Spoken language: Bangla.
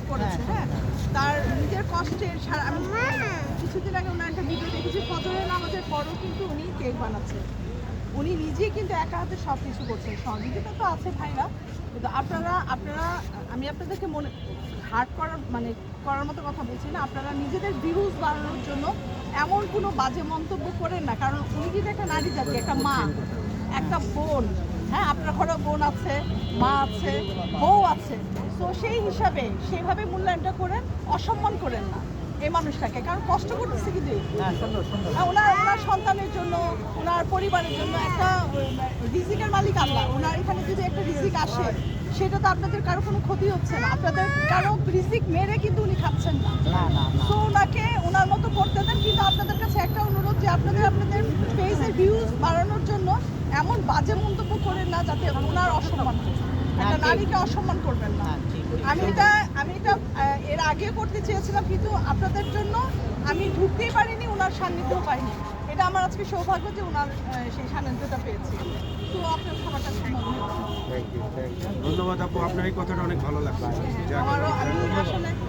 করেছে, হ্যাঁ, তার নিজের কষ্টের আমি কিছুদিন আগে ওনার একটা ভিডিও দেখেছি, ফজরের নামাজের পরও কিন্তু উনি কেক বানাচ্ছে। উনি নিজেই কিন্তু একা হাতে সব কিছু করছেন। সহযোগিতা তো আছে ভাইরা, কিন্তু আপনারা আমি আপনাদেরকে মনে হার্ট করার মতো কথা বলছি না। আপনারা নিজেদের ভিউজ বাড়ানোর জন্য এমন কোনো বাজে মন্তব্য করেন না, কারণ উনি কিন্তু একটা নারী জাতি, একটা মা, একটা বোন, হ্যাঁ, আপনার ঘরে বোন আছে, মা আছে, বউ আছে। তো সেই হিসাবে সেইভাবে মূল্যায়নটা করেন, অসম্মান করেন না এই মানুষটাকে, কারণ কষ্ট করতেছে কিন্তু ওনার সন্তানের জন্য, ওনার পরিবারের জন্য একটা রিজিকের মালিক আল্লাহ। ওনার এখানে যদি একটা রিজিক আসে, সেটা তো আপনাদের কারো কোনো ক্ষতি হচ্ছে না, আপনাদের কারো রিজিক মেরে কিন্তু উনি খাচ্ছেন না। তো ওনাকে ওনার মতো করতে দেন, কিন্তু আপনাদের কাছে একটা অনুরোধ যে আপনাদের পেজের ভিউজ বাড়ানোর জন্য এমন বাজে মন্তব্য করেন না যাতে ওনার অসম্মান হয়। একটা নারীকে অসম্মান করবেন না। আমি এটা এর আগে করতে চেয়েছিলাম, কিন্তু আপনাদের জন্য আমি ঢুকতেই পারিনি, ওনার সান্নিধ্যও পাইনি। এটা আমার আজকে সৌভাগ্য যে ওনার সেই সান্নিধ্যটা পেয়েছি। তো আপনার খাবারটা ধন্যবাদ আপু, আপনার এই কথাটা অনেক ভালো লাগছে। আমারও, আমি আসলে